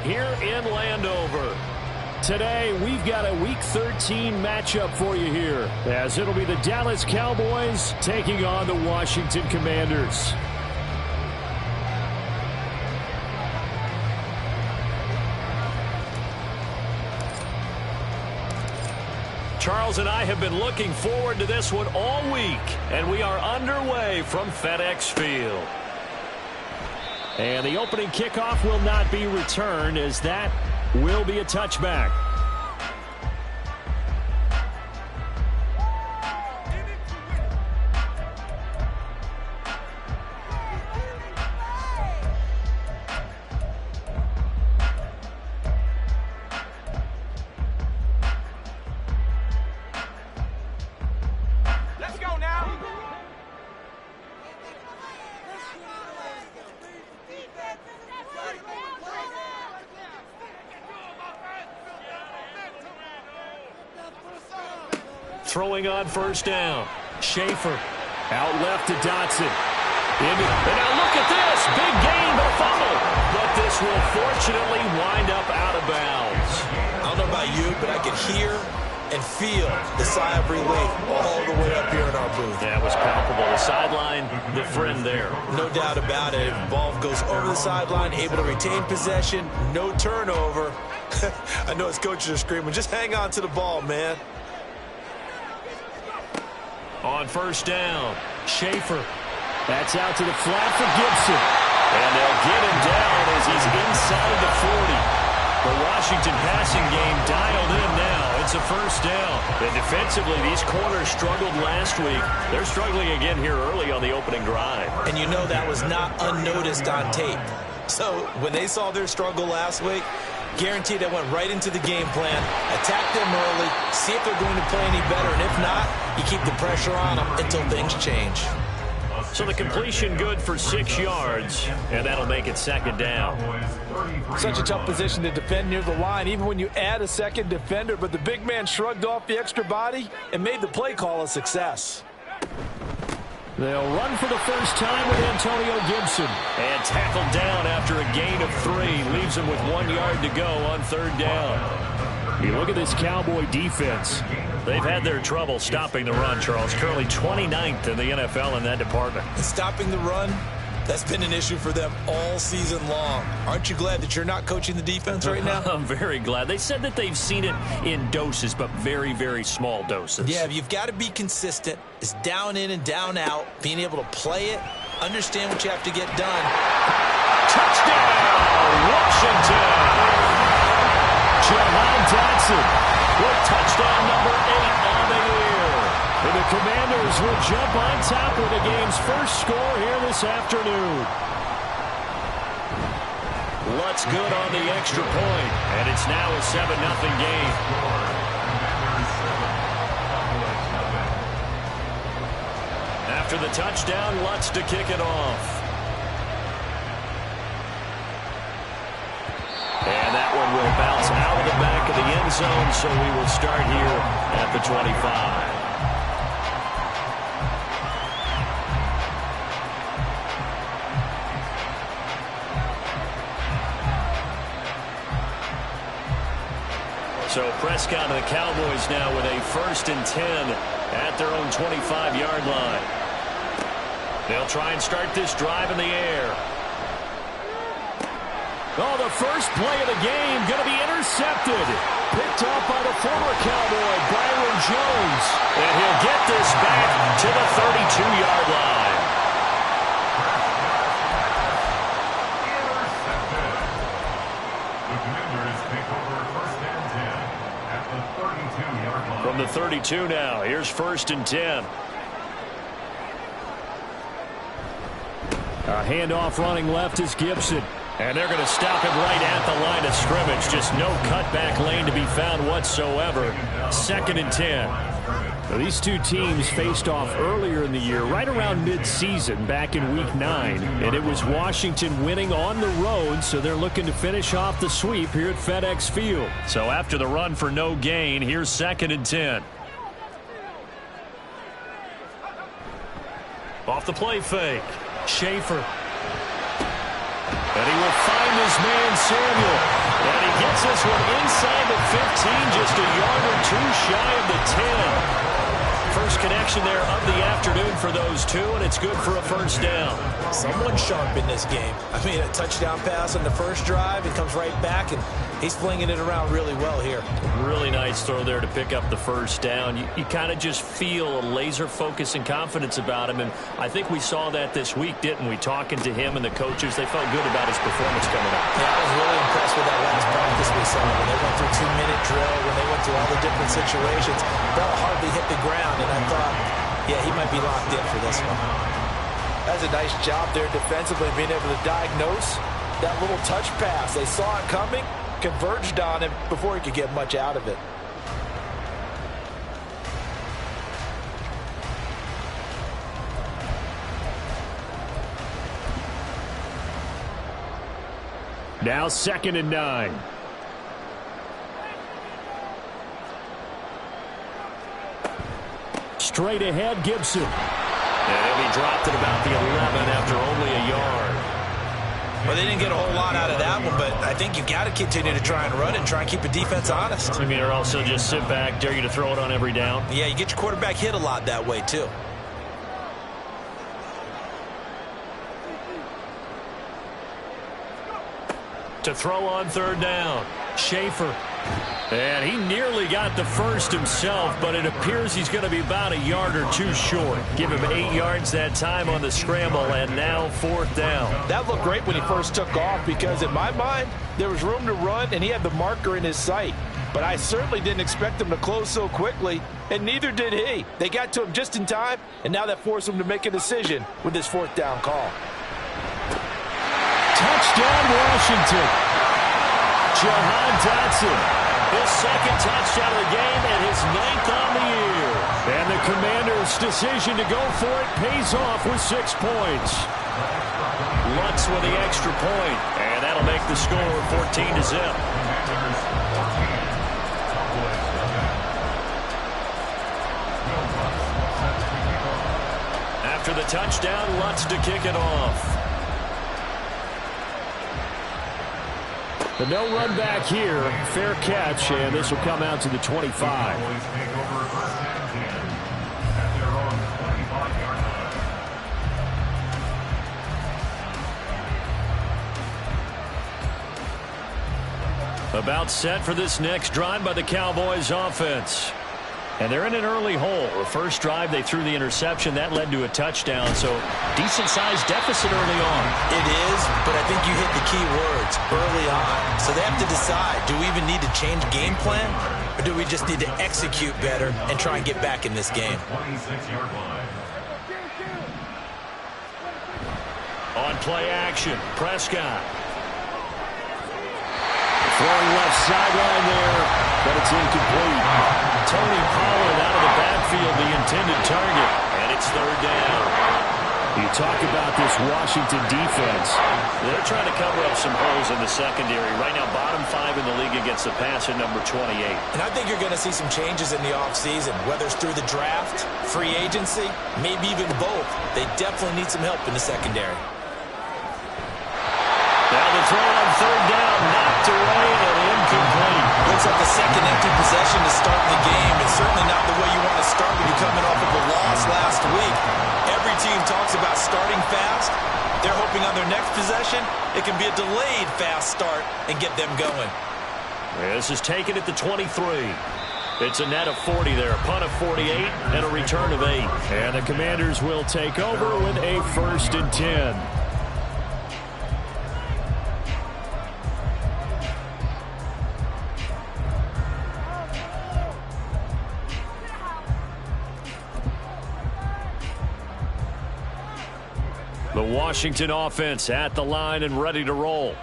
here in Landover. Today, we've got a Week 13 matchup for you here, as it'll be the Dallas Cowboys taking on the Washington Commanders. Charles and I have been looking forward to this one all week, and we are underway from FedEx Field. And the opening kickoff will not be returned, as that will be a touchback. Throwing on first down. Schaefer out left to Dotson. And now look at this. Big gain, but a fumble. But this will fortunately wind up out of bounds. I don't know about you, but I could hear and feel the sigh of relief all the way up here in our booth. Yeah, it was palpable. The sideline, the friend there. No doubt about it. If the ball goes over the sideline, able to retain possession, no turnover. I know his coaches are screaming, just hang on to the ball, man. On first down, Schaefer. That's out to the flat for Gibson. And they'll get him down as he's inside the 40. The Washington passing game dialed in now. It's a first down. And defensively, these corners struggled last week. They're struggling again here early on the opening drive. And you know that was not unnoticed on tape. So when they saw their struggle last week, guaranteed they went right into the game plan, attack them early, see if they're going to play any better, and if not, you keep the pressure on them until things change. So the completion good for 6 yards, and that'll make it second down. Such a tough position to defend near the line, even when you add a second defender, but the big man shrugged off the extra body and made the play call a success. They'll run for the first time with Antonio Gibson. And tackled down after a gain of 3. Leaves him with 1 yard to go on third down. You look at this Cowboy defense. They've had their trouble stopping the run, Charles. Currently 29th in the NFL in that department. Stopping the run, that's been an issue for them all season long. Aren't you glad that you're not coaching the defense right now? I'm very glad. They said that they've seen it in doses, but very, very small doses. Yeah, you've got to be consistent. It's down in and down out. Being able to play it, understand what you have to get done. Touchdown, Washington! Jahan Dotson with touchdown number 8 on the year. And the Commanders will jump on top with the game's first score here this afternoon. Lutz good on the extra point, and it's now a 7-0 game. After the touchdown, Lutz to kick it off. And that one will bounce out of the back of the end zone, so we will start here at the 25. So Prescott and the Cowboys now with a 1st and 10 at their own 25-yard line. They'll try and start this drive in the air. Oh, the first play of the game going to be intercepted. Picked up by the former Cowboy, Byron Jones. And he'll get this back to the 32-yard line. From the 32 now, here's 1st and 10. A handoff running left is Gibson. And they're going to stop him right at the line of scrimmage. Just no cutback lane to be found whatsoever. 2nd and 10. Now, these two teams faced off earlier in the year, right around mid-season, back in Week 9. And it was Washington winning on the road, so they're looking to finish off the sweep here at FedEx Field. So after the run for no gain, here's 2nd and 10. Off the play fake. Schaefer. And he will find his man Samuel. this one inside the 15, just a yard or two shy of the 10. First connection there of the afternoon for those two, and it's good for a first down. Someone sharp in this game. I mean, a touchdown pass on the first drive. It comes right back, and he's flinging it around really well here. Really nice throw there to pick up the first down. You kind of just feel a laser focus and confidence about him, and I think we saw that this week, didn't we? Talking to him and the coaches, they felt good about his performance coming up. Yeah, I was really impressed with that last practice we saw. When they went through 2-minute drill, when they went through all the different situations, ball hardly hit the ground, and I thought, yeah, he might be locked in for this one. That's a nice job there defensively, being able to diagnose that little touch pass. They saw it coming, converged on him before he could get much out of it. Now 2nd and 9. Straight ahead, Gibson. And he'll be dropped at about the 11 after only a yard. Well, they didn't get a whole lot out of that one, but I think you got to continue to try and run and try and keep the defense honest. I mean, or also just sit back, dare you to throw it on every down. Yeah, you get your quarterback hit a lot that way, too. To throw on 3rd down, Schaefer. And he nearly got the first himself, but it appears he's going to be about a yard or two short. Give him 8 yards that time on the scramble, and now 4th down. That looked great when he first took off because, in my mind, there was room to run, and he had the marker in his sight. But I certainly didn't expect him to close so quickly, and neither did he. They got to him just in time, and now that forced him to make a decision with this 4th down call. Touchdown, Washington. Jahan Dotson. His 2nd touchdown of the game and his 9th on the year. And the Commanders' decision to go for it pays off with 6 points. Lutz with the extra point, and that'll make the score 14-0. After the touchdown, Lutz to kick it off. But no run back here. Fair catch, and this will come out to the 25. About set for this next drive by the Cowboys offense. And they're in an early hole. The first drive, they threw the interception. That led to a touchdown, so decent-sized deficit early on. It is, but I think you hit the key words, early on. So they have to decide, do we even need to change game plan, or do we just need to execute better and try and get back in this game? On play action, Prescott. Throwing left sideline there, but it's incomplete. Tony Pollard out of the backfield, the intended target, and it's 3rd down. You talk about this Washington defense. They're trying to cover up some holes in the secondary. Right now, bottom 5 in the league against the passer, number 28. And I think you're going to see some changes in the offseason, whether it's through the draft, free agency, maybe even both. They definitely need some help in the secondary. Now the throw on 3rd down, knocked away and incomplete. Looks like the second empty possession to start the game, and certainly not the way you want to start when you're coming off of a loss last week. Every team talks about starting fast. They're hoping on their next possession, it can be a delayed fast start and get them going. This is taken at the 23. It's a net of 40 there, a punt of 48, and a return of 8. And the Commanders will take over with a 1st and 10. The Washington offense at the line and ready to roll.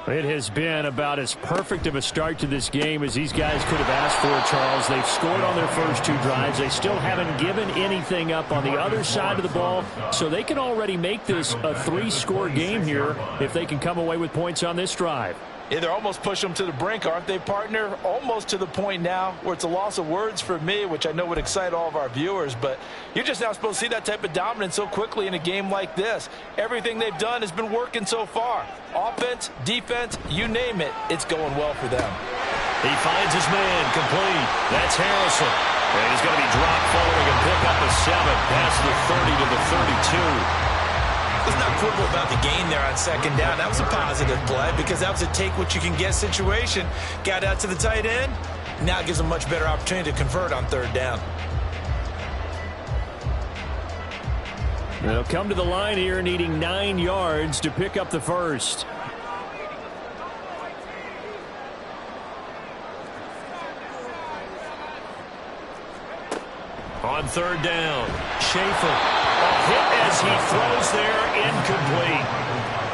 It has been about as perfect of a start to this game as these guys could have asked for, Charles. They've scored on their first 2 drives. They still haven't given anything up on the other side of the ball, so they can already make this a 3-score game here if they can come away with points on this drive. Yeah, they're almost pushing them to the brink, aren't they, partner? Almost to the point now where it's a loss of words for me, which I know would excite all of our viewers, but you're just now supposed to see that type of dominance so quickly in a game like this. Everything they've done has been working so far. Offense, defense, you name it, it's going well for them. He finds his man, complete. That's Harrison. And he's going to be dropped following a pickup of 7, past the 30 to the 32. Let's not quibble about the gain there on second down. That was a positive play because that was a take-what-you-can-get situation. Got out to the tight end. Now it gives them much better opportunity to convert on third down. They'll come to the line here needing 9 yards to pick up the first. On third down, Schaefer. A hit as he throws there, incomplete.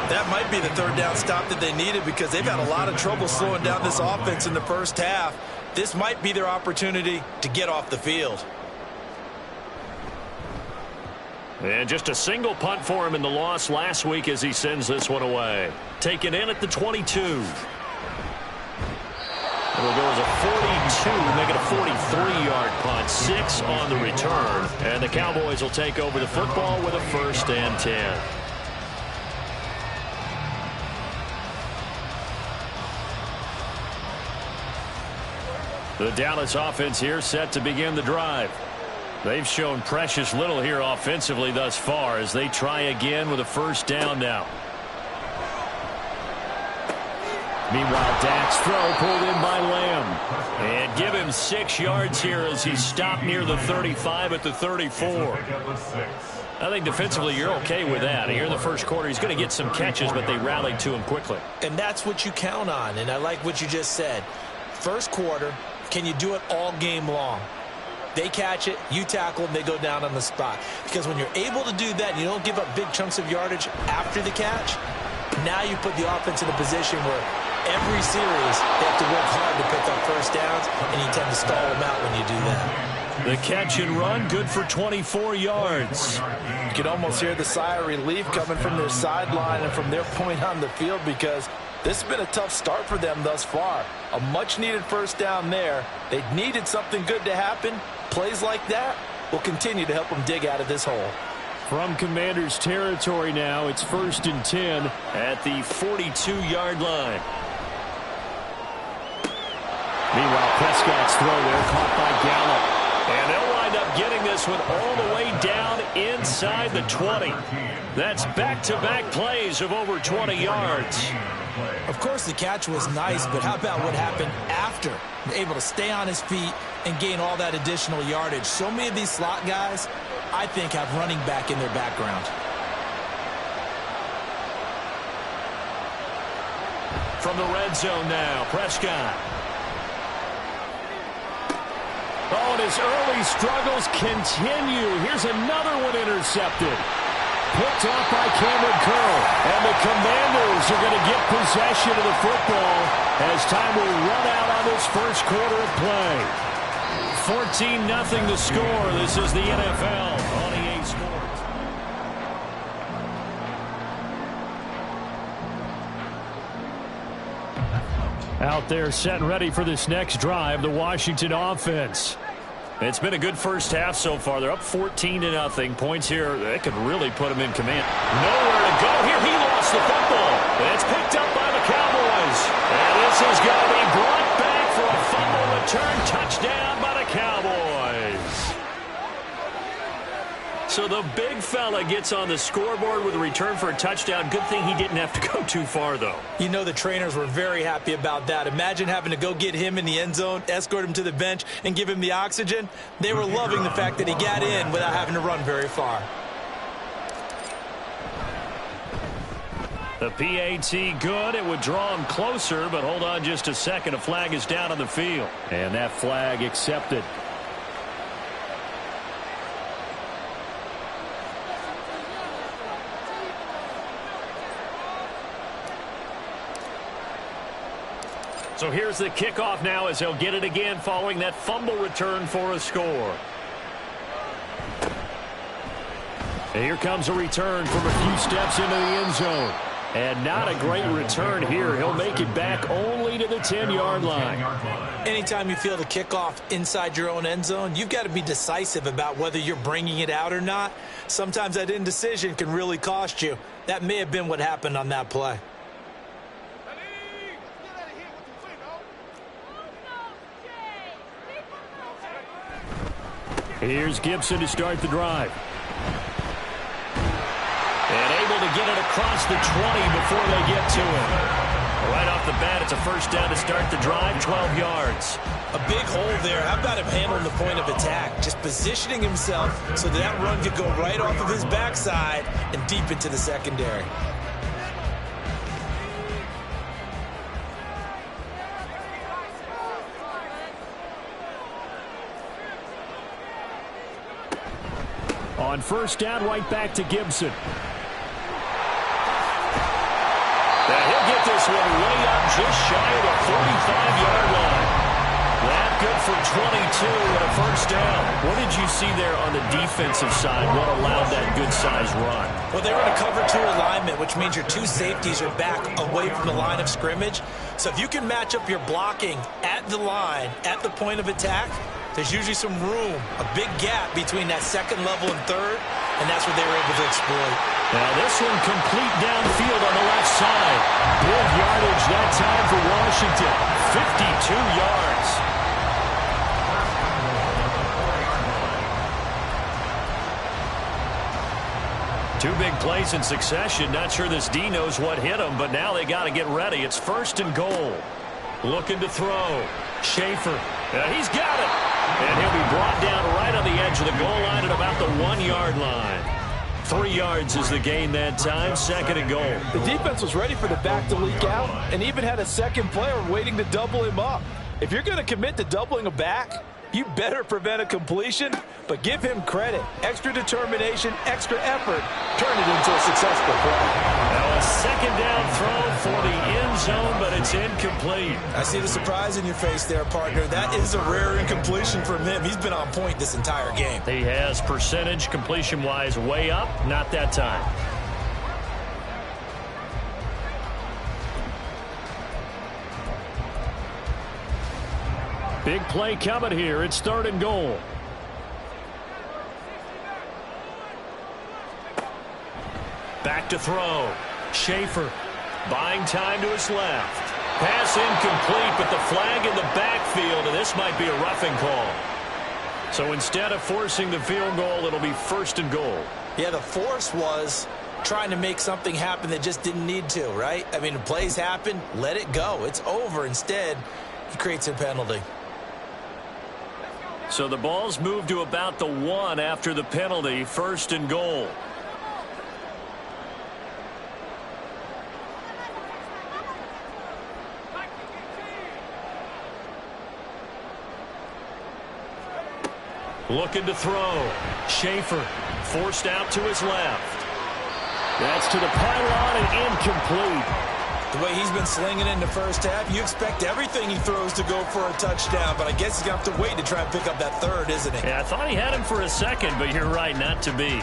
That might be the third down stop that they needed because they've had a lot of trouble slowing down this offense in the first half. This might be their opportunity to get off the field. And just a single punt for him in the loss last week as he sends this one away. Taken in at the 22. It'll go as a 42, make it a 43-yard punt, 6 on the return. And the Cowboys will take over the football with a 1st and 10. The Dallas offense here set to begin the drive. They've shown precious little here offensively thus far as they try again with a 1st down now. Meanwhile, Dak's throw pulled in by Lamb. And give him 6 yards here as he's stopped near the 35 at the 34. I think defensively you're okay with that. Here in the first quarter, he's going to get some catches, but they rallied to him quickly. And that's what you count on, and I like what you just said. First quarter, can you do it all game long? They catch it, you tackle them, they go down on the spot. Because when you're able to do that and you don't give up big chunks of yardage after the catch, now you put the offense in a position where every series they have to work hard to pick up first downs, and you tend to stall them out when you do that. The catch and run, good for 24 yards. You can almost hear the sigh of relief coming from their sideline and from their point on the field because this has been a tough start for them thus far. A much-needed first down there. They needed something good to happen. Plays like that will continue to help them dig out of this hole. From Commanders territory now, it's 1st and 10 at the 42-yard line. Meanwhile, Prescott's throw there caught by Gallup. And they'll wind up getting this one all the way down inside the 20. That's back-to-back plays of over 20 yards. Of course, the catch was nice, but how about what happened after? Able to stay on his feet and gain all that additional yardage. So many of these slot guys, I think, have running back in their background. From the red zone now, Prescott. Oh, and his early struggles continue. Here's another one intercepted. Picked off by Cameron Curl. And the Commanders are going to get possession of the football as time will run out on this first quarter of play. 14-0 the score. This is the NFL on EA Sports. Out there set and ready for this next drive, the Washington offense. It's been a good first half so far. They're up 14-0. Points here, they could really put them in command. Nowhere to go here. He lost the football. It's picked up by the Cowboys. And this is going to be brought back for a fumble return touchdown by the Cowboys. So the big fella gets on the scoreboard with a return for a touchdown. Good thing he didn't have to go too far, though. You know the trainers were very happy about that. Imagine having to go get him in the end zone, escort him to the bench, and give him the oxygen. They were loving the fact that he got in without having to run very far. The PAT good. It would draw him closer, but hold on just a second. A flag is down on the field. And that flag accepted. So here's the kickoff now as they'll get it again following that fumble return for a score. And here comes a return from a few steps into the end zone. And not a great return here. He'll make it back only to the 10-yard line. Anytime you feel the kickoff inside your own end zone, you've got to be decisive about whether you're bringing it out or not. Sometimes that indecision can really cost you. That may have been what happened on that play. Here's Gibson to start the drive. And able to get it across the 20 before they get to him. Right off the bat, it's a first down to start the drive, 12 yards. A big hole there. How about him handling the point of attack? Just positioning himself so that run could go right off of his backside and deep into the secondary. On first down, right back to Gibson. Now he'll get this one way up just shy of the 45-yard line. That good for 22 and a first down. What did you see there on the defensive side? What allowed that good-sized run? Well, they were in a cover 2 alignment, which means your 2 safeties are back away from the line of scrimmage. So if you can match up your blocking at the line, at the point of attack, there's usually some room, a big gap between that second level and third, and that's what they were able to exploit. Now this one complete downfield on the left side. Big yardage that time for Washington. 52 yards. Two big plays in succession. Not sure this D knows what hit him, but now they got to get ready. It's first and goal. Looking to throw. Schaefer. He's got it. And he'll be brought down right on the edge of the goal line at about the 1-yard line. 3 yards is the gain that time. Second and goal. The defense was ready for the back to leak out and even had a second player waiting to double him up. If you're going to commit to doubling a back, you better prevent a completion, but give him credit. Extra determination, extra effort. Turn it into a successful play. Now a second down throw for the end zone, but it's incomplete. I see the surprise in your face there, partner. That is a rare incompletion from him. He's been on point this entire game. He has percentage completion-wise way up. Not that time. Big play coming here. It's third and goal. Back to throw. Schaefer buying time to his left. Pass incomplete, but the flag in the backfield, and this might be a roughing call. So instead of forcing the field goal, it'll be first and goal. Yeah, the force was trying to make something happen that just didn't need to, right? I mean, the plays happen, let it go. It's over. Instead, he creates a penalty. So the ball's moved to about the 1 after the penalty. First and goal. Looking to throw. Schaefer forced out to his left. That's to the pylon and incomplete. The way he's been slinging in the first half, you expect everything he throws to go for a touchdown, but I guess he's going to have to wait to try and pick up that third, isn't he? Yeah, I thought he had him for a second, but you're right, not to be.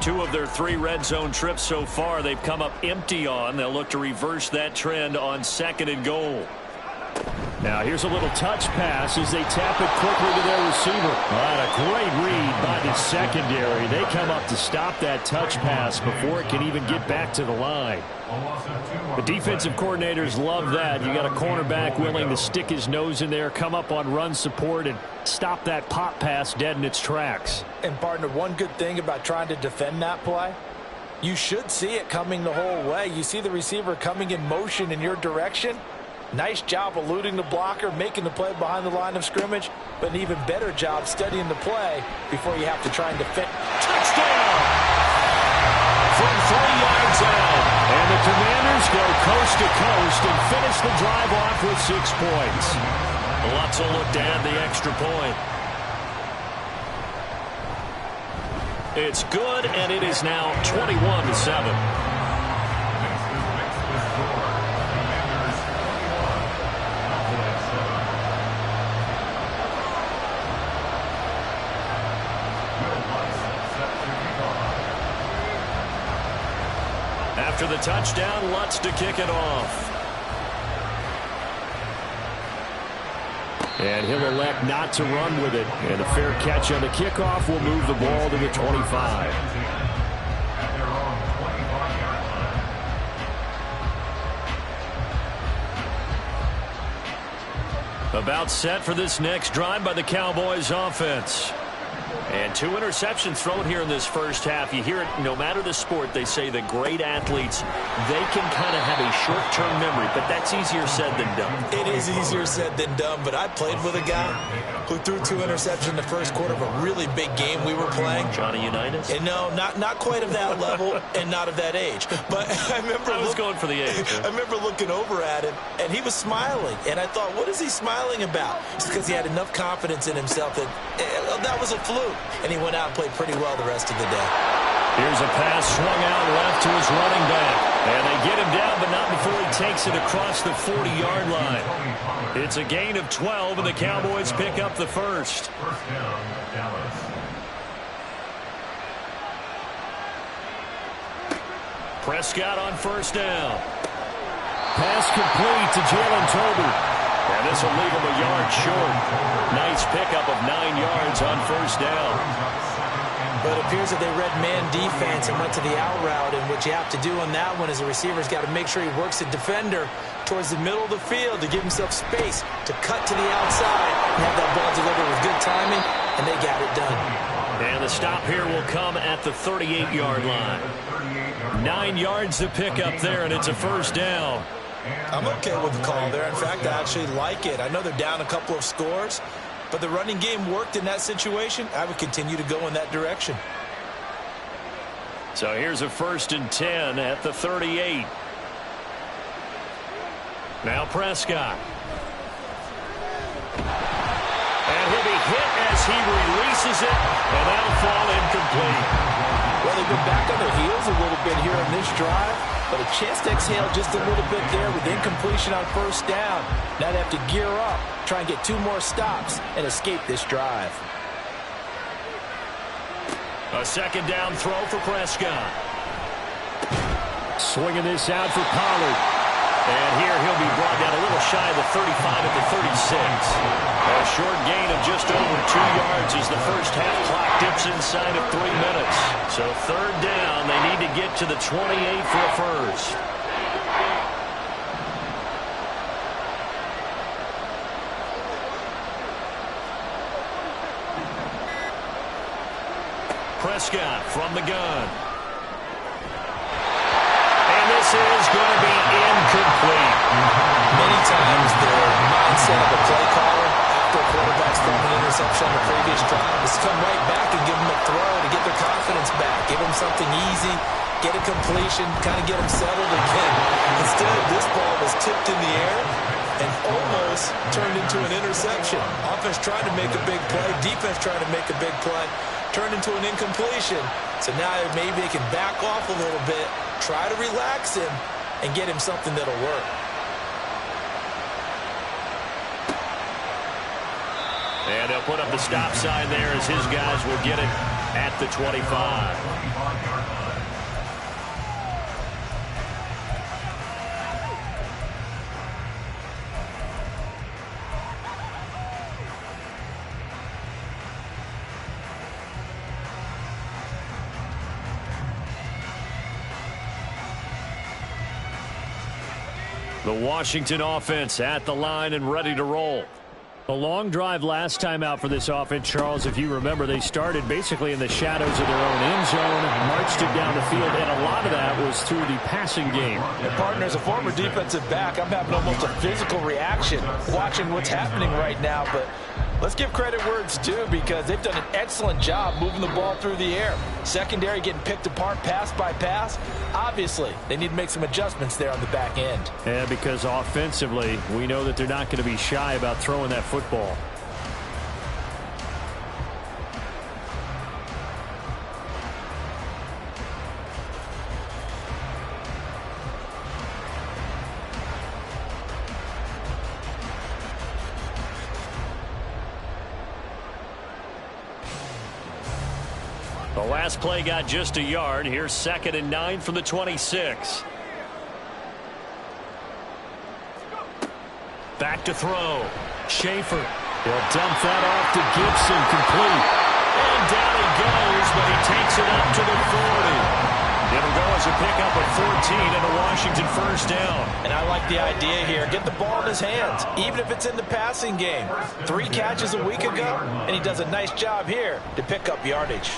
Two of their 3 red zone trips so far, they've come up empty on. They'll look to reverse that trend on second and goal. Now here's a little touch pass as they tap it quickly to their receiver. A great read by the secondary. They come up to stop that touch pass before it can even get back to the line. The defensive coordinators love that. You got a cornerback willing to stick his nose in there, come up on run support, and stop that pop pass dead in its tracks. And partner, one good thing about trying to defend that play, you should see it coming the whole way. You see the receiver coming in motion in your direction. Nice job eluding the blocker, making the play behind the line of scrimmage, but an even better job studying the play before you have to try and defend. Touchdown! From 3 yards out. And the Commanders go coast to coast and finish the drive off with 6 points. Lots of look to add the extra point. It's good, and it is now 21-7. After the touchdown, Lutz to kick it off. And he'll elect not to run with it. And a fair catch on the kickoff will move the ball to the 25. About set for this next drive by the Cowboys offense. And 2 interceptions thrown here in this first half. You hear it no matter the sport. They say the great athletes, they can kind of have a short-term memory, but that's easier said than done. It is easier said than done, but I played with a guy who threw 2 interceptions in the first quarter of a really big game we were playing. Johnny Unitas? And no, not quite of that level and not of that age. But I remember I was going for the age. I remember looking over at him, and he was smiling. And I thought, what is he smiling about? It's because he had enough confidence in himself that that was a fluke. And he went out and played pretty well the rest of the day. Here's a pass swung out left to his running back. And they get him down, but not before he takes it across the 40-yard line. It's a gain of 12, and the Cowboys pick up the first. Prescott on first down. Pass complete to Jalen Tolbert. And this will leave him a yard short. Nice pickup of 9 yards on first down. But it appears that they read man defense and went to the out route. And what you have to do on that one is the receiver's got to make sure he works the defender towards the middle of the field to give himself space to cut to the outside and have that ball delivered with good timing, and they got it done. And the stop here will come at the 38-yard line. 9 yards to pick up there, and it's a first down. I'm okay with the call there. In fact, I actually like it. I know they're down a couple of scores, but the running game worked in that situation. I would continue to go in that direction. So here's a 1st and 10 at the 38. Now Prescott. And he'll be hit as he releases it, and that'll fall incomplete. Well, they've been back on their heels a little bit here on this drive, but a chance to exhale just a little bit there with incompletion on first down. Now they have to gear up, try and get 2 more stops, and escape this drive. A 2nd down throw for Prescott. Swinging this out for Pollard. And here he'll be brought down a little shy of the 35 at the 36. A short gain of just over 2 yards as the first half clock dips inside of 3 minutes. So 3rd down, they need to get to the 28 for a first. Prescott from the gun. And this is going to be incomplete. Many times the mindset of a play caller after a quarterback's thrown an interception on the previous drive is to come right back and give them a throw to get their confidence back. Give them something easy, get a completion, kind of get them settled again. Instead, this ball was tipped in the air and almost turned into an interception. Offense trying to make a big play, defense trying to make a big play, turned into an incompletion. So now maybe they can back off a little bit, try to relax him, and get him something that'll work. And they'll put up the stop sign there as his guys will get it at the 25. The Washington offense at the line and ready to roll. A long drive last time out for this offense, Charles. If you remember, they started basically in the shadows of their own end zone, marched it down the field, and a lot of that was through the passing game. And partner, as a former defensive back, I'm having almost a physical reaction watching what's happening right now. But let's give credit where it's due, because they've done an excellent job moving the ball through the air. Secondary getting picked apart pass by pass. Obviously, they need to make some adjustments there on the back end. Yeah, because offensively, we know that they're not going to be shy about throwing that football. The last play got just a yard. Here's 2nd and 9 from the 26. Back to throw. Schaefer. He'll dump that off to Gibson, complete. And down he goes, but he takes it up to the 40. It'll go as a pick up a 14 and a Washington first down. And I like the idea here. Get the ball in his hands, even if it's in the passing game. 3 catches a week ago, and he does a nice job here to pick up yardage.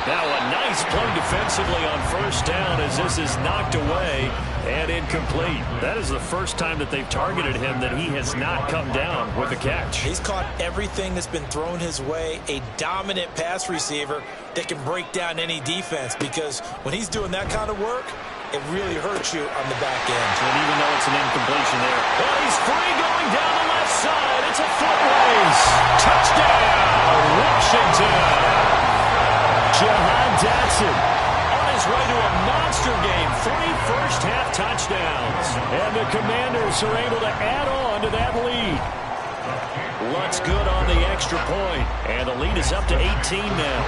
Now a nice play defensively on first down as this is knocked away and incomplete. That is the first time that they've targeted him that he has not come down with a catch. He's caught everything that's been thrown his way. A dominant pass receiver that can break down any defense, because when he's doing that kind of work, it really hurts you on the back end. And even though it's an incompletion there. And he's free going down the left side. It's a foot race. Touchdown, Washington. Jahan Dotson on his way to a monster game. 3 first-half touchdowns. And the Commanders are able to add on to that lead. Lutz good on the extra point. And the lead is up to 18 now.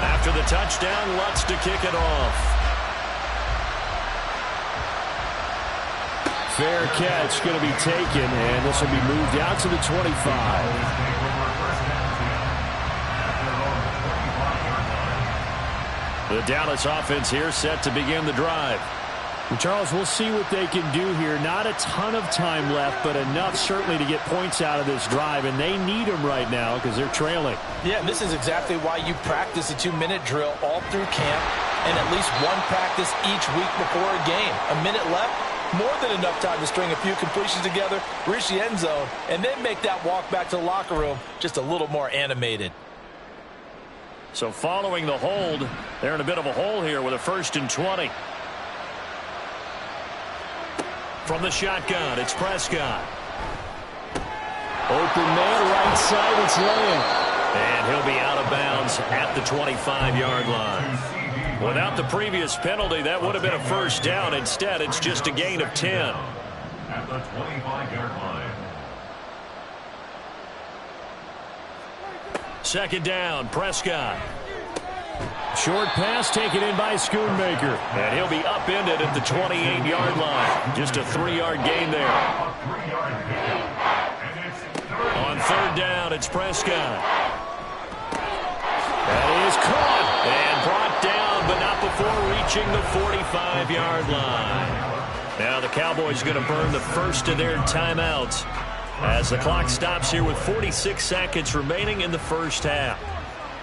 After the touchdown, Lutz to kick it off. Fair catch going to be taken, and this will be moved out to the 25. The Dallas offense here set to begin the drive. And Charles, we'll see what they can do here. Not a ton of time left, but enough certainly to get points out of this drive, and they need them right now because they're trailing. Yeah, and this is exactly why you practice a 2-minute drill all through camp and at least one practice each week before a game. A minute left, more than enough time to string a few completions together, reach the end zone, and then make that walk back to the locker room just a little more animated. So following the hold, they're in a bit of a hole here with a 1st and 20. From the shotgun, it's Prescott. Open man, right side, it's Lamb. And he'll be out of bounds at the 25-yard line. Without the previous penalty, that would have been a first down. Instead, it's just a gain of 10. At the 25-yard line. Second down, Prescott. Short pass taken in by Schoonmaker. And he'll be upended at the 28-yard line. Just a 3-yard gain there. On 3rd down, it's Prescott. That is caught and brought down, but not before reaching the 45-yard line. Now the Cowboys going to burn the first of their timeouts as the clock stops here with 46 seconds remaining in the first half.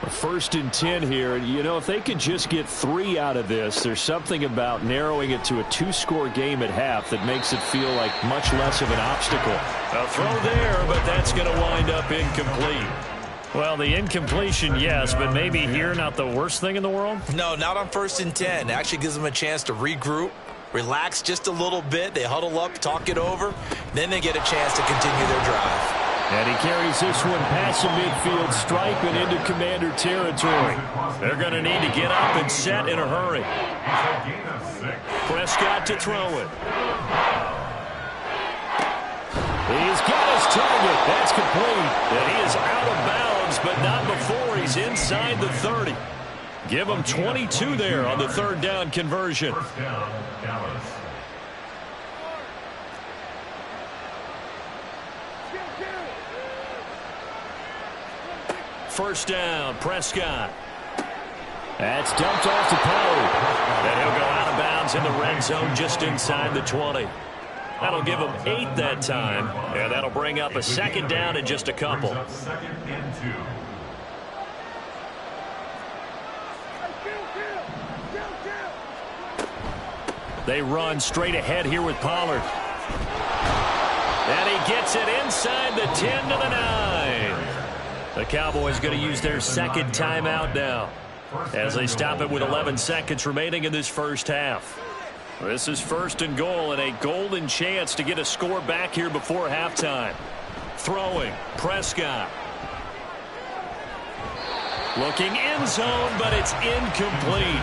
1st and 10 here. You know, if they could just get 3 out of this, there's something about narrowing it to a 2-score game at half that makes it feel like much less of an obstacle. A throw there, but that's going to wind up incomplete. Well, the incompletion, yes, but maybe here not the worst thing in the world? No, not on 1st and 10. It actually gives them a chance to regroup, relax just a little bit. They huddle up, talk it over. Then they get a chance to continue their drive. And he carries this one past the midfield stripe and into Commander territory. They're going to need to get up and set in a hurry. Prescott to throw it. He's got his target. That's complete. And he is out of bounds, but not before he's inside the 30. Give him 22 there on the 3rd down conversion. First down, Dallas. First down, Prescott. That's dumped off to Pollard. And he'll go out of bounds in the red zone just inside the 20. That'll give him 8 that time, and that'll bring up a 2nd down in just a couple. They run straight ahead here with Pollard. And he gets it inside the 10 to the 9. The Cowboys going to use their 2nd timeout now as they stop it with 11 seconds remaining in this first half. This is 1st and goal and a golden chance to get a score back here before halftime. Throwing, Prescott. Looking end zone, but it's incomplete.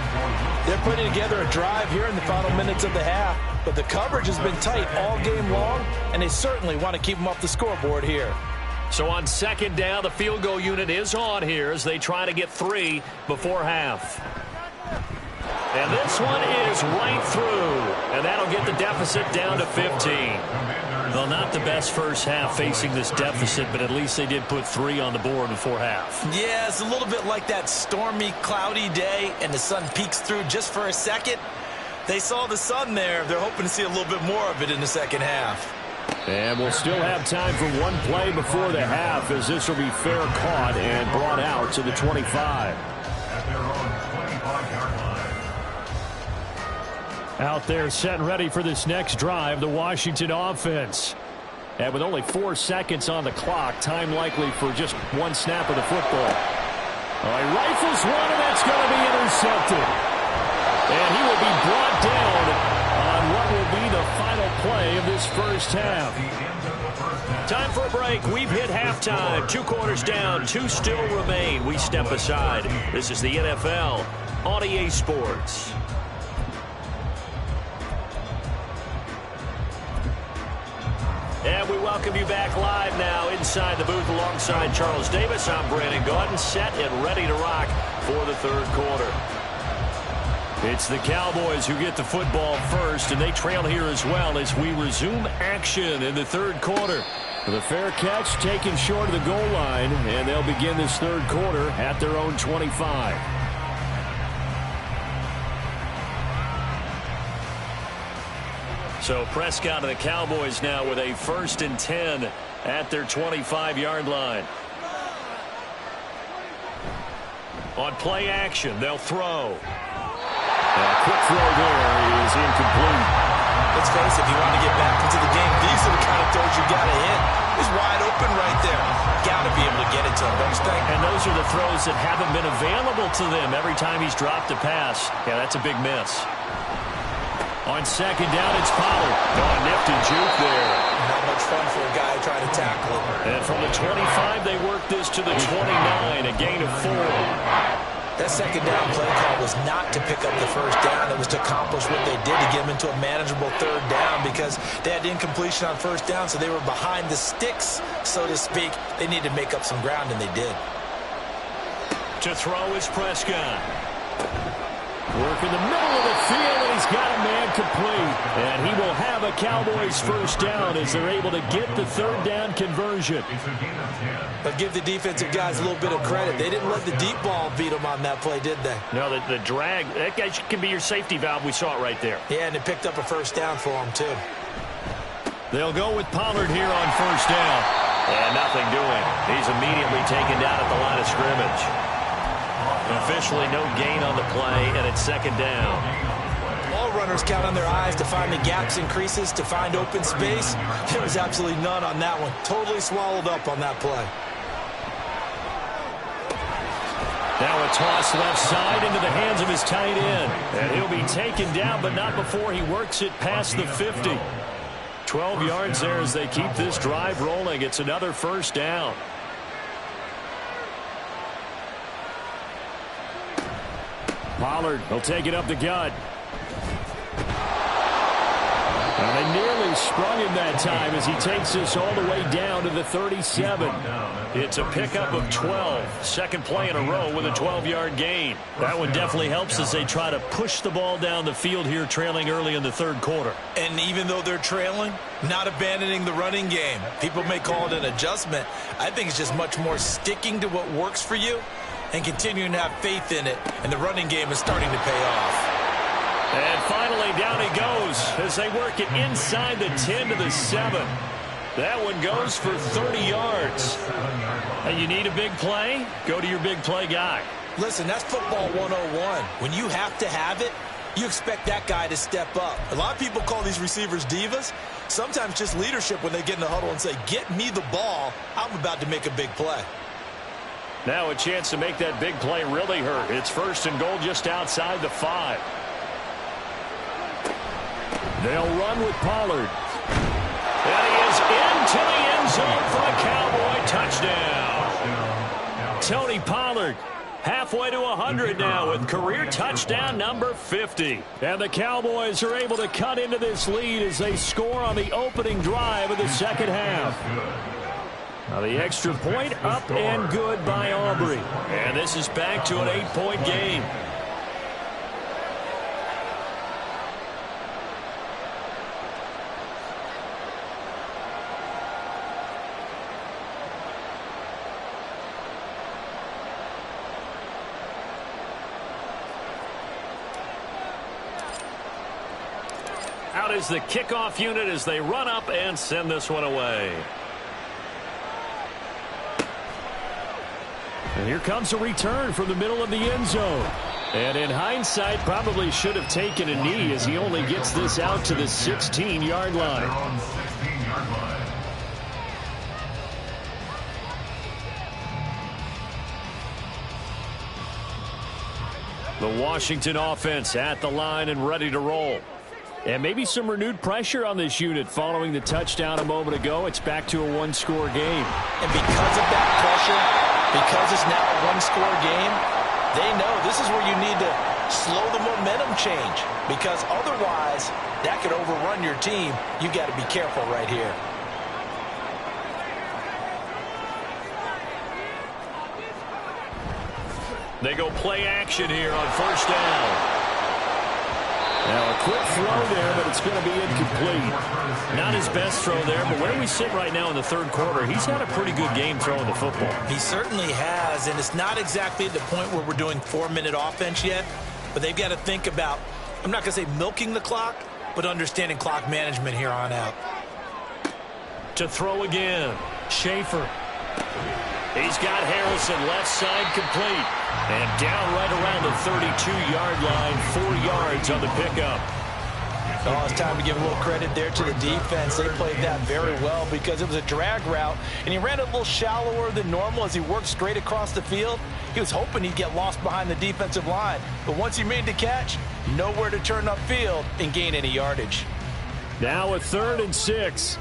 They're putting together a drive here in the final minutes of the half, but the coverage has been tight all game long, and they certainly want to keep them off the scoreboard here. So on 2nd down, the field goal unit is on here as they try to get 3 before half. And this one is right through, and that'll get the deficit down to 15. Well, not the best first half facing this deficit, but at least they did put 3 on the board before half. Yeah, it's a little bit like that stormy, cloudy day, and the sun peeks through just for a second. They saw the sun there. They're hoping to see a little bit more of it in the second half. And we'll still have time for one play before the half, as this will be fair caught and brought out to the 25. Out there set and ready for this next drive, the Washington offense. And with only 4 seconds on the clock, time likely for just one snap of the football. He rifles one, and that's going to be intercepted. And he will be brought down on what will be the final play of this first half. Time for a break. We've hit halftime. 2 quarters down, 2 still remain. We step aside. This is the NFL on EA Sports. And we welcome you back live now inside the booth alongside Charles Davis. I'm Brandon Gaudin, set and ready to rock for the third quarter. It's the Cowboys who get the football first, and they trail here as well as we resume action in the third quarter. The fair catch taken short of the goal line, and they'll begin this third quarter at their own 25. So Prescott and the Cowboys now with a 1st and 10 at their 25-yard line. On play action, they'll throw. A quick throw there is incomplete. Let's face it, if you want to get back into the game, these are the kind of throws you got to hit. He's wide open right there. Got to be able to get it to him, don't you think? And those are the throws that haven't been available to them every time he's dropped a pass. Yeah, that's a big miss. On second down, it's Pollard. Oh, nifty juke there. Not much fun for a guy trying to tackle it. And from the 25, they work this to the 29, a gain of 4. That second down play call was not to pick up the first down. It was to accomplish what they did to get them into a manageable third down because they had incompletion on first down, so they were behind the sticks, so to speak. They needed to make up some ground, and they did. To throw is Prescott. Work in the middle of the field, and he's got a man complete. And he will have a Cowboys first down as they're able to get the third down conversion. But give the defensive guys a little bit of credit. They didn't let the deep ball beat them on that play, did they? No, the drag, that guy can be your safety valve. We saw it right there. Yeah, and it picked up a first down for them, too. They'll go with Pollard here on first down. And nothing doing. He's immediately taken down at the line of scrimmage. Officially no gain on the play, and it's second down. All runners count on their eyes to find the gaps and creases, to find open space. There was absolutely none on that one. Totally swallowed up on that play. Now a toss left side into the hands of his tight end. And he'll be taken down, but not before he works it past the 50. 12 yards there as they keep this drive rolling. It's another first down. Pollard will take it up the gut. And they nearly sprung him that time as he takes this all the way down to the 37. It's a pickup of 12. Second play in a row with a 12-yard gain. That one definitely helps as they try to push the ball down the field here, trailing early in the third quarter. And even though they're trailing, not abandoning the running game. People may call it an adjustment. I think it's just much more sticking to what works for you and continuing to have faith in it, and the running game is starting to pay off. And finally, down he goes as they work it inside the 10 to the 7. That one goes for 30 yards. And you need a big play? Go to your big play guy. Listen, that's football 101. When you have to have it, you expect that guy to step up. A lot of people call these receivers divas. Sometimes just leadership when they get in the huddle and say, get me the ball. I'm about to make a big play. Now a chance to make that big play really hurt. It's first and goal just outside the 5. They'll run with Pollard. And he is into the end zone for a Cowboy touchdown. Tony Pollard halfway to 100 now with career touchdown number 50. And the Cowboys are able to cut into this lead as they score on the opening drive of the second half. Now the extra point up and good by Aubrey. And this is back to an 8-point game. Out is the kickoff unit as they run up and send this one away. And here comes a return from the middle of the end zone. And in hindsight, probably should have taken a knee as he only gets this out to the 16-yard line. The Washington offense at the line and ready to roll. And maybe some renewed pressure on this unit following the touchdown a moment ago. It's back to a one-score game. And because of that pressure, because it's now a one-score game, they know this is where you need to slow the momentum change, because otherwise that could overrun your team. You got to be careful right here. They go play action here on first down. Now a quick throw there, but it's going to be incomplete. Not his best throw there, but where we sit right now in the third quarter, he's had a pretty good game throwing the football. He certainly has, and it's not exactly at the point where we're doing 4-minute offense yet, but they've got to think about, I'm not going to say milking the clock, but understanding clock management here on out. To throw again, Schaefer. He's got Harrison left side complete. And down right around the 32-yard line, 4 yards on the pickup. Oh, it's time to give a little credit there to the defense. They played that very well because it was a drag route, and he ran a little shallower than normal as he worked straight across the field. He was hoping he'd get lost behind the defensive line, but once he made the catch, nowhere to turn upfield and gain any yardage. Now a 3rd and 6.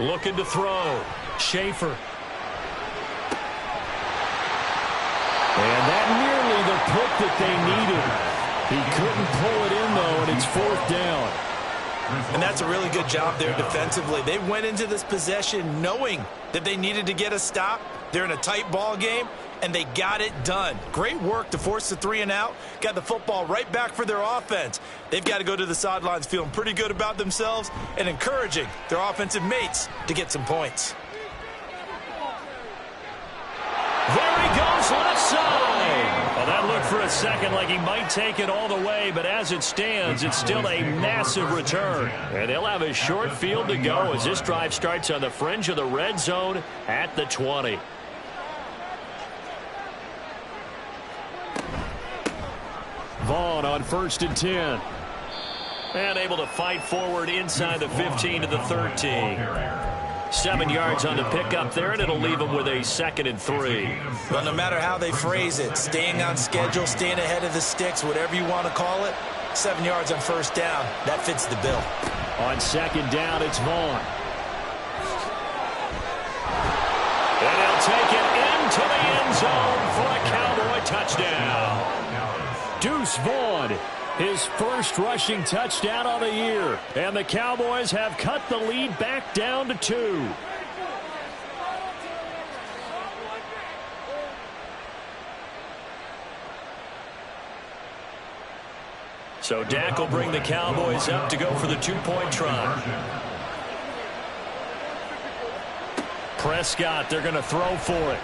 Looking to throw. Schaefer. And that nearly the pick that they needed. He couldn't pull it in, though, and it's 4th down. And that's a really good job there defensively. They went into this possession knowing that they needed to get a stop. They're in a tight ball game, and they got it done. Great work to force the 3 and out. Got the football right back for their offense. They've got to go to the sidelines feeling pretty good about themselves and encouraging their offensive mates to get some points. There he goes, left side. Well, that looked for a second like he might take it all the way, but as it stands, it's still a massive return. And they'll have a short field to go as this drive starts on the fringe of the red zone at the 20. Vaughn on 1st and 10. And able to fight forward inside the 15 to the 13. 7 yards on the pickup there, and it'll leave them with a 2nd and 3. Well, no matter how they phrase it, staying on schedule, staying ahead of the sticks, whatever you want to call it, 7 yards on first down, that fits the bill. On 2nd down, it's Vaughn. And he'll take it into the end zone for a Cowboy touchdown. Deuce Vaughn, his first rushing touchdown of the year. And the Cowboys have cut the lead back down to 2. So Dak will bring the Cowboys up to go for the 2-point try. Prescott, they're going to throw for it.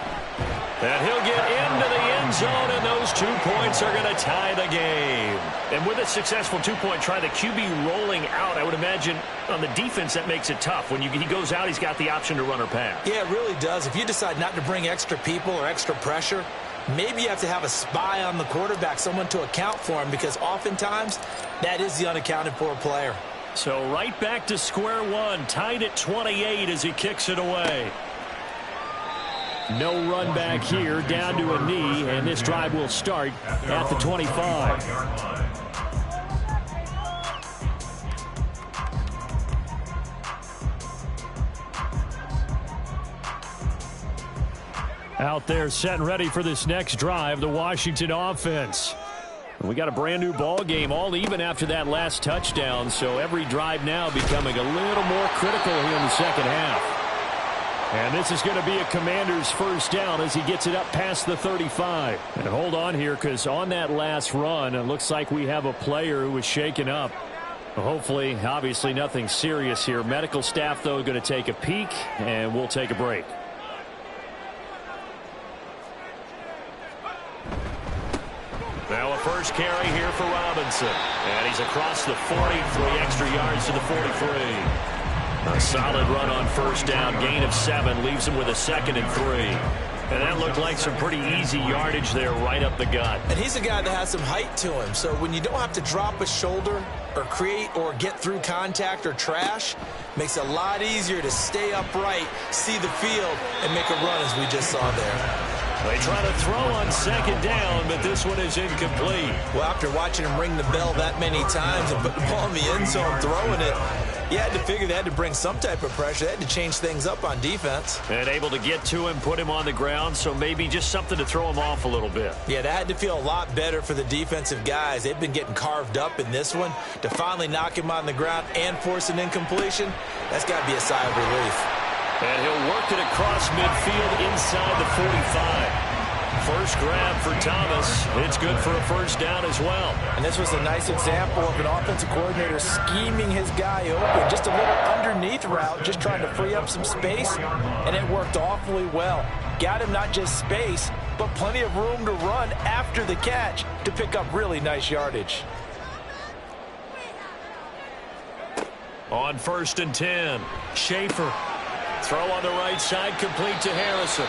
And he'll get into the end zone, and those 2 points are going to tie the game. And with a successful 2-point try, the QB rolling out, I would imagine on the defense that makes it tough. When he goes out, he's got the option to run or pass. Yeah, it really does. If you decide not to bring extra people or extra pressure, maybe you have to have a spy on the quarterback, someone to account for him, because oftentimes that is the unaccounted for player. So right back to square one, tied at 28 as he kicks it away. No run back here, down to a knee, and this drive will start at the 25. Out there set and ready for this next drive, the Washington offense. We got a brand new ball game, all even after that last touchdown, so every drive now becoming a little more critical here in the second half. And this is going to be a Commanders first down as he gets it up past the 35. And hold on here, because on that last run, it looks like we have a player who was shaken up. Hopefully, obviously nothing serious here. Medical staff, though, going to take a peek, and we'll take a break. Now a 1st first carry here for Robinson. And he's across the 40, 3 extra yards to the 43. A solid run on first down, gain of 7, leaves him with a 2nd and 3. And that looked like some pretty easy yardage there right up the gut. And he's a guy that has some height to him. So when you don't have to drop a shoulder or create or get through contact or trash, makes it a lot easier to stay upright, see the field, and make a run as we just saw there. They try to throw on 2nd down, but this one is incomplete. Well, after watching him ring the bell that many times and put the ball in the end zone throwing it, you had to figure they had to bring some type of pressure. They had to change things up on defense. And able to get to him, put him on the ground, so maybe just something to throw him off a little bit. Yeah, that had to feel a lot better for the defensive guys. They've been getting carved up in this one. To finally knock him on the ground and force an incompletion, that's got to be a sigh of relief. And he'll work it across midfield inside the 45. First grab for Thomas. It's good for a first down as well. And this was a nice example of an offensive coordinator scheming his guy open. Just a little underneath route, just trying to free up some space, and it worked awfully well. Got him not just space, but plenty of room to run after the catch to pick up really nice yardage. On 1st and 10, Schaefer. Throw on the right side, complete to Harrison.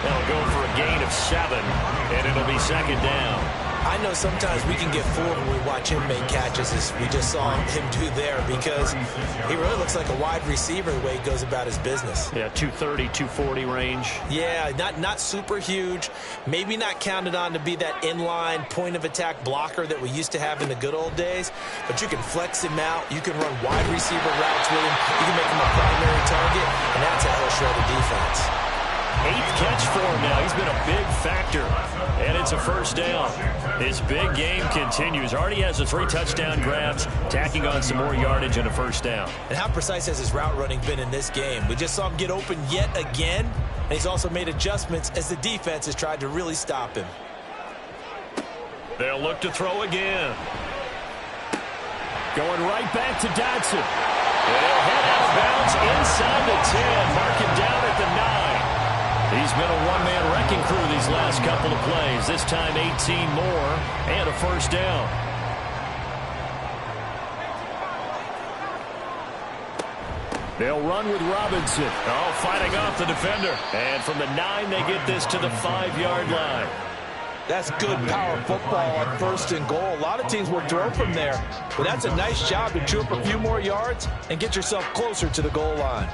They'll go for a gain of 7, and it'll be 2nd down. I know sometimes we can get fooled when we watch him make catches, as we just saw him do there, because he really looks like a wide receiver the way he goes about his business. Yeah, 230, 240 range. Yeah, not super huge. Maybe not counted on to be that inline point-of-attack blocker that we used to have in the good old days, but you can flex him out. You can run wide receiver routes with him. You can make him a primary target, and that's how he'll shred a defense. 8th catch for him now. He's been a big factor. And it's a first down. His big game continues. Already has the 3 touchdown grabs, tacking on some more yardage and a first down. And how precise has his route running been in this game? We just saw him get open yet again, and he's also made adjustments as the defense has tried to really stop him. They'll look to throw again. Going right back to Dodson. And he'll head out of bounds inside the 10. Mark him down at the 9. He's been a one-man wrecking crew these last couple of plays. This time 18 more and a first down. They'll run with Robinson. Oh, fighting off the defender. And from the 9, they get this to the 5-yard line. That's good power football on 1st and goal. A lot of teams will throw from there, but that's a nice job to chew up a few more yards and get yourself closer to the goal line.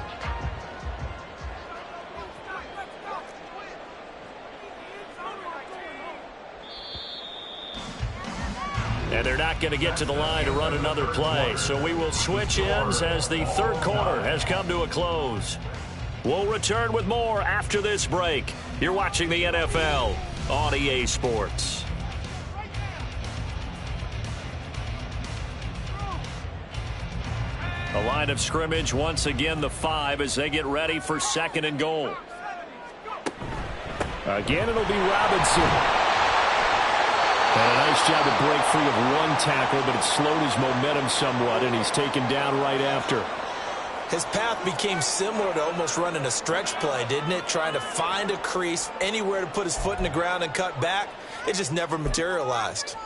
And they're not going to get to the line to run another play. So we will switch ends as the 3rd quarter has come to a close. We'll return with more after this break. You're watching the NFL on EA Sports. The line of scrimmage once again the 5 as they get ready for 2nd and goal. Again, it'll be Robinson. And a nice job to break free of 1 tackle, but it slowed his momentum somewhat, and he's taken down right after. His path became similar to almost running a stretch play, didn't it? Trying to find a crease, anywhere to put his foot in the ground and cut back. It just never materialized.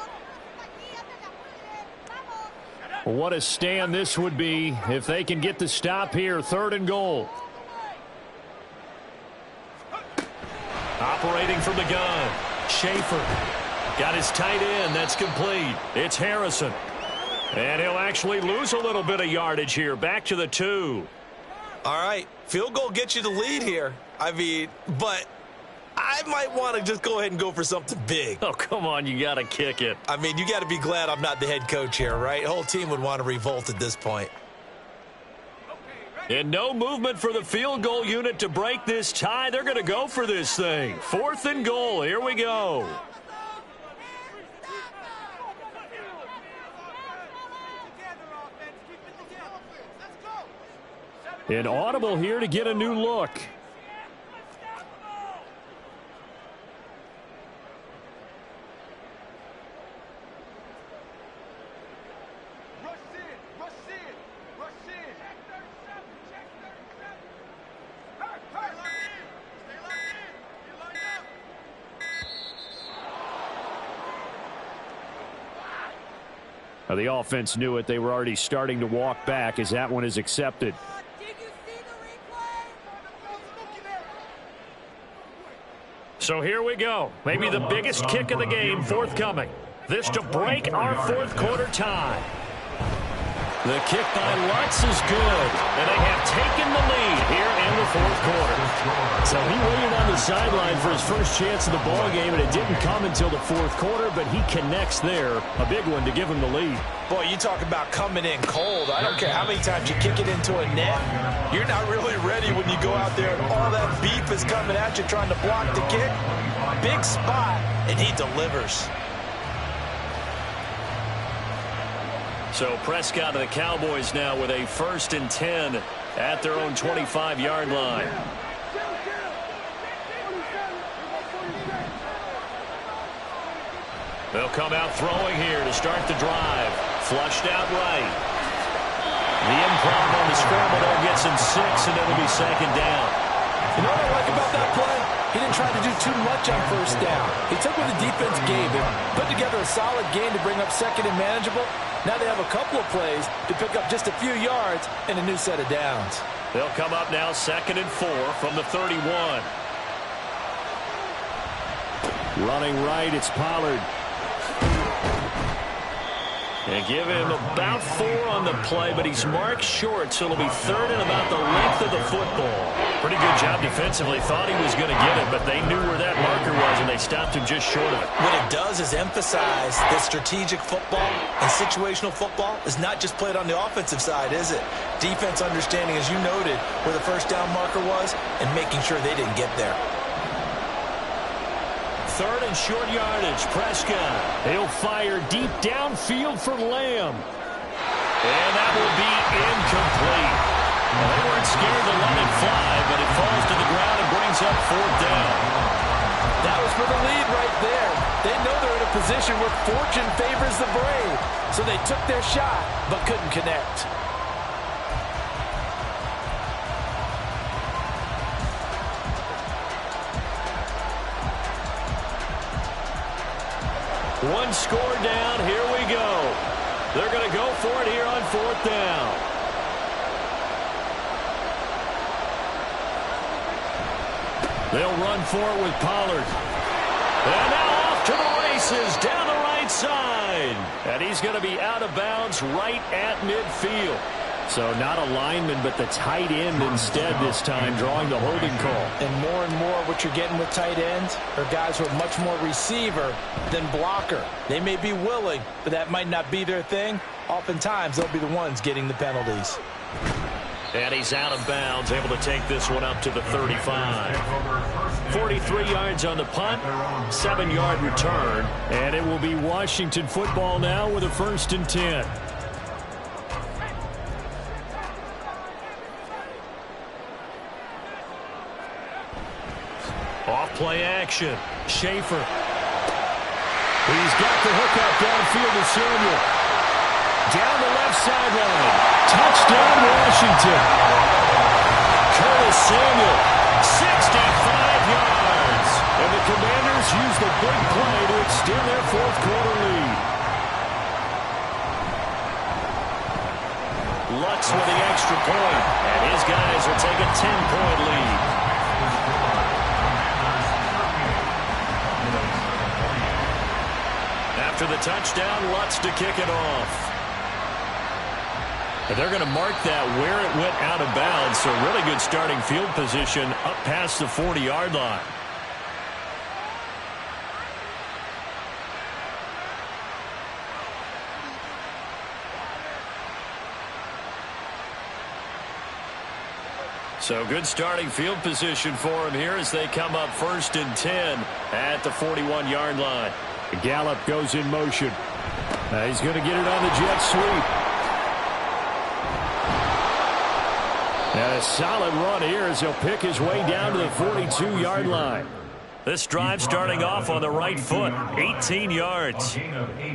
What a stand this would be if they can get the stop here. 3rd and goal. Operating from the gun, Schaefer. Got his tight end. That's complete. It's Harrison. And he'll actually lose a little bit of yardage here. Back to the 2. All right. Field goal gets you the lead here. I mean, but I might want to just go ahead and go for something big. Oh, come on. You got to kick it. I mean, you got to be glad I'm not the head coach here, right? The whole team would want to revolt at this point. And no movement for the field goal unit to break this tie. They're going to go for this thing. 4th and goal. Here we go. An audible here to get a new look. Now, the offense knew it. They were already starting to walk back as that one is accepted. So here we go. Maybe the biggest kick of the game forthcoming. This to break our fourth quarter tie. The kick by Lutz is good, and they have taken the lead here in the fourth quarter. So he waited on the sideline for his first chance of the ball game, and it didn't come until the fourth quarter, but he connects there. A big one to give him the lead. Boy, you talk about coming in cold. I don't care how many times you kick it into a net. You're not really ready when you go out there and all that beef is coming at you trying to block the kick. Big spot, and he delivers. So Prescott of the Cowboys now with a 1st and 10 at their own 25-yard line. They'll come out throwing here to start the drive. Flushed out right. The improv on the scramble there gets him 6, and it'll be 2nd down. You know what I like about that play? He didn't try to do too much on 1st down. He took what the defense gave him, put together a solid game to bring up 2nd and manageable. Now they have a couple of plays to pick up just a few yards and a new set of downs. They'll come up now 2nd and 4 from the 31. Running right, it's Pollard. And give him about 4 on the play, but he's marked short, so it'll be 3rd and about the length of the football. Pretty good job defensively. Thought he was going to get it, but they knew where that marker was, and they stopped him just short of it. What it does is emphasize that strategic football and situational football is not just played on the offensive side, is it? Defense understanding, as you noted, where the 1st down marker was and making sure they didn't get there. 3rd and short yardage. Prescott. He'll fire deep downfield for Lamb. And that will be incomplete. Well, they weren't scared to let it fly, but it falls to the ground and brings up 4th down. That was for the lead right there. They know they're in a position where fortune favors the brave. So they took their shot, but couldn't connect. One score down. Here we go. They're going to go for it here on 4th down. They'll run for it with Pollard. And now off to the races down the right side. And he's going to be out of bounds right at midfield. So not a lineman, but the tight end instead this time, drawing the holding call. And more what you're getting with tight ends are guys who are much more receiver than blocker. They may be willing, but that might not be their thing. Oftentimes, they'll be the ones getting the penalties. And he's out of bounds, able to take this one up to the 35. 43 yards on the punt, 7-yard return. And it will be Washington football now with a 1st and 10. Off-play action. Schaefer. He's got the hookup downfield to Samuel. Down the left sideline. Touchdown, Washington. Curtis Samuel, 65 yards. And the Commanders use the big play to extend their fourth quarter lead. Lutz with the extra point. And his guys will take a 10-point lead. After the touchdown, Lutz to kick it off. And they're going to mark that where it went out of bounds, so really good starting field position up past the 40-yard line. So good starting field position for him here as they come up 1st and 10 at the 41-yard line. Gallup goes in motion. He's going to get it on the jet sweep. And a solid run here as he'll pick his way down to the 42-yard line. This drive starting off on the right foot, 18 yards.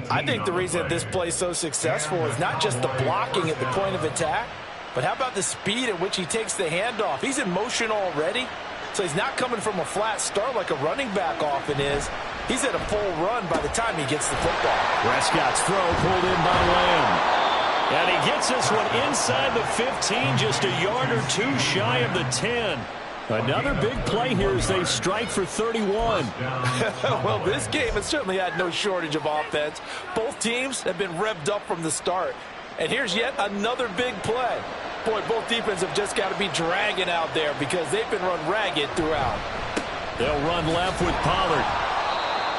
I think the reason this play is so successful is not just the blocking at the point of attack, but how about the speed at which he takes the handoff? He's in motion already. So he's not coming from a flat start like a running back often is. He's at a full run by the time he gets the football. Prescott's throw pulled in by Lamb. And he gets this one inside the 15, just a yard or two shy of the 10. Another big play here as they strike for 31. Well, this game has certainly had no shortage of offense. Both teams have been revved up from the start. And here's yet another big play. Boy, both defenses have just got to be dragging out there because they've been run ragged throughout. They'll run left with Pollard.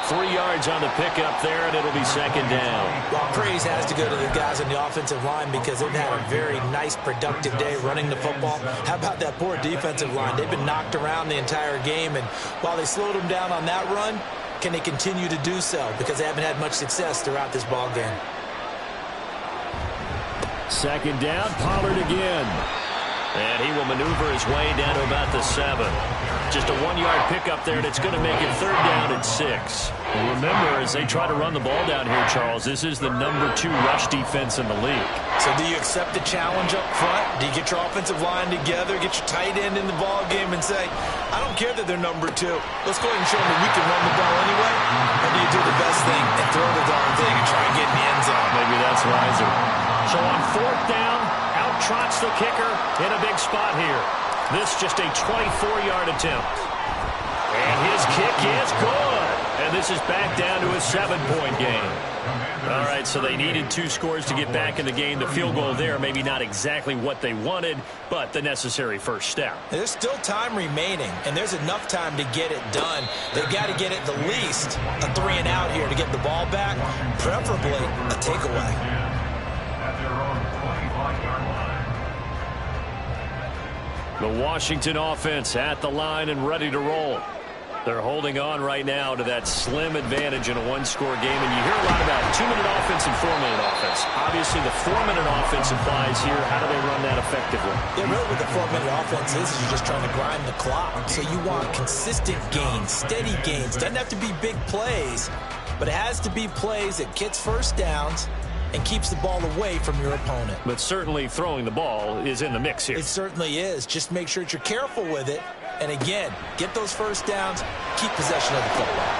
3 yards on the pickup there, and it'll be second down. Well, praise has to go to the guys on the offensive line because they've had a very nice, productive day running the football. How about that poor defensive line? They've been knocked around the entire game, and while they slowed them down on that run, can they continue to do so? Because they haven't had much success throughout this ball game. Second down, Pollard again. And he will maneuver his way down to about the 7. Just a 1-yard pickup there, and it's going to make it third down at 6. And remember, as they try to run the ball down here, Charles, this is the number 2 rush defense in the league. So do you accept the challenge up front? Do you get your offensive line together, get your tight end in the ball game and say, I don't care that they're number 2. Let's go ahead and show them that we can run the ball anyway? Or do you do the best thing and throw the darn thing and try and get in the end zone? Maybe that's wiser. So on fourth down, out trots the kicker in a big spot here. This just a 24-yard attempt. And his kick is good. And this is back down to a 7-point game. All right, so they needed 2 scores to get back in the game. The field goal there, maybe not exactly what they wanted, but the necessary first step. There's still time remaining, and there's enough time to get it done. They've got to get at the least a 3-and-out here to get the ball back, preferably a takeaway. The Washington offense at the line and ready to roll. They're holding on right now to that slim advantage in a 1-score game. And you hear a lot about 2-minute offense and 4-minute offense. Obviously, the 4-minute offense applies here. How do they run that effectively? Yeah, really what the 4-minute offense is you're just trying to grind the clock. So you want consistent gains, steady gains. Doesn't have to be big plays, but it has to be plays that gets first downs and keeps the ball away from your opponent. But certainly throwing the ball is in the mix here. It certainly is. Just make sure that you're careful with it. And again, get those first downs, keep possession of the football.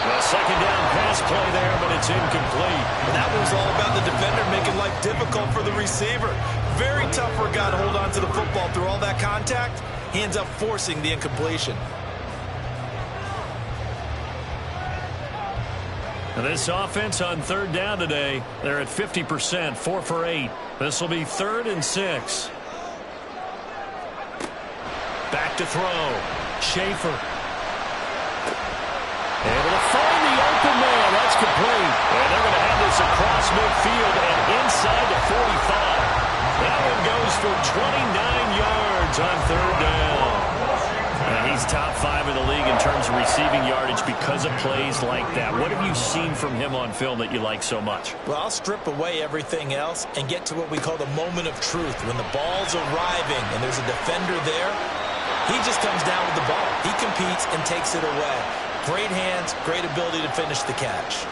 A second down pass play there, but it's incomplete. And that was all about the defender making life difficult for the receiver. Very tough for a guy to hold on to the football through all that contact. He ends up forcing the incompletion. This offense on third down today, they're at 50%, 4 for 8. This will be 3rd and 6. Back to throw. Schaefer. Able to find the open man. That's complete. And they're going to have this across midfield and inside the 45. That one goes for 29 yards on third down. And he's top 5 in the league in terms of receiving yardage because of plays like that. What have you seen from him on film that you like so much? Well, I'll strip away everything else and get to what we call the moment of truth. When the ball's arriving and there's a defender there, he just comes down with the ball. He competes and takes it away. Great hands, great ability to finish the catch.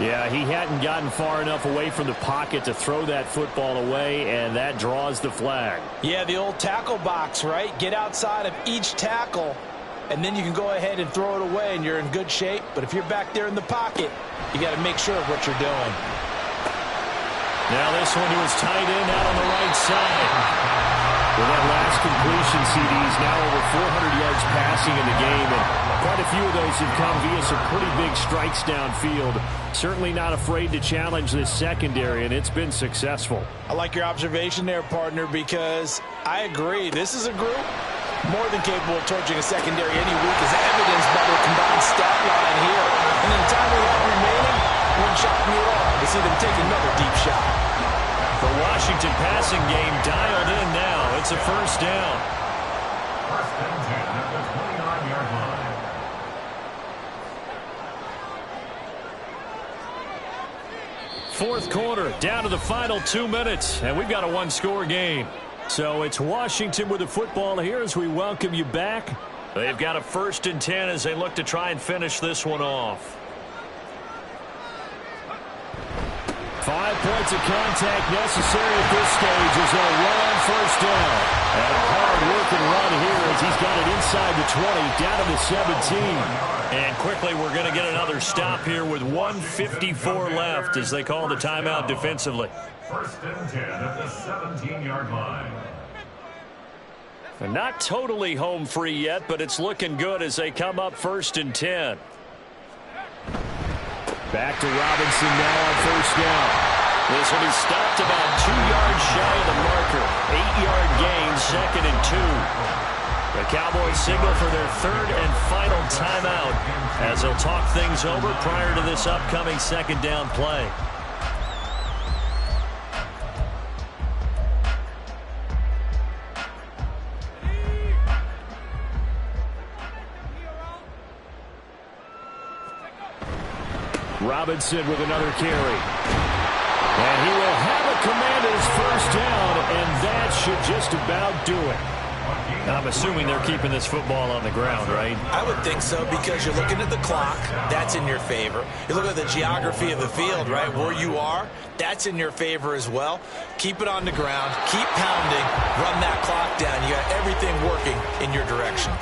Yeah, he hadn't gotten far enough away from the pocket to throw that football away, and that draws the flag. Yeah, the old tackle box, right? Get outside of each tackle, and then you can go ahead and throw it away, and you're in good shape. But if you're back there in the pocket, you got to make sure of what you're doing. Now this one to his tight end out on the right side. With that last completion, CD's now over 400 yards passing in the game, and quite a few of those have come via some pretty big strikes downfield. Certainly not afraid to challenge this secondary, and it's been successful. I like your observation there, partner, because I agree. This is a group more than capable of torching a secondary any week, as evidenced by their combined stat line here. And in the time we have remaining, wouldn't shock me at all to see them take another deep shot. The Washington passing game dialed in now. It's a first down. First and 10 at the 29-yard line. Fourth quarter, down to the final 2 minutes, and we've got a 1-score game. So it's Washington with the football here as we welcome you back. They've got a 1st and 10 as they look to try and finish this one off. 5 points of contact necessary at this stage as they'll run on first down. And a hard-working run here as he's got it inside the 20, down to the 17. And quickly we're going to get another stop here with 1:54 left as they call the timeout defensively. First and 10 at the 17-yard line. And not totally home free yet, but it's looking good as they come up first and 10. Back to Robinson now on first down. This will be stopped about 2 yards shy of the marker. 8-yard gain, 2nd and 2. The Cowboys signal for their 3rd and final timeout as they'll talk things over prior to this upcoming 2nd down play. Robinson with another carry. And he will have a Commanders first down, and that should just about do it. And I'm assuming they're keeping this football on the ground, right? I would think so because you're looking at the clock. That's in your favor. You look at the geography of the field, right, where you are. That's in your favor as well. Keep it on the ground. Keep pounding. Run that clock down. You got everything working in your direction.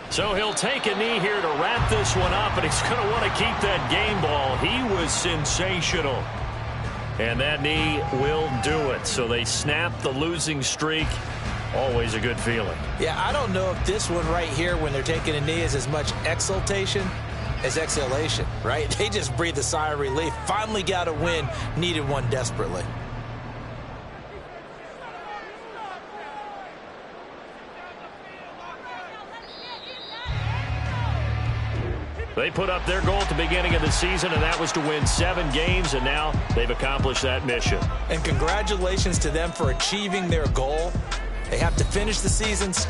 So he'll take a knee here to wrap this one up, and he's going to want to keep that game ball. He was sensational. And that knee will do it. So they snap the losing streak. Always a good feeling. Yeah, I don't know if this one right here, when they're taking a knee, is as much exultation as exhalation, right? They just breathe a sigh of relief. Finally got a win. Needed one desperately. They put up their goal at the beginning of the season, and that was to win 7 games, and now they've accomplished that mission. And congratulations to them for achieving their goal. They have to finish the season strong.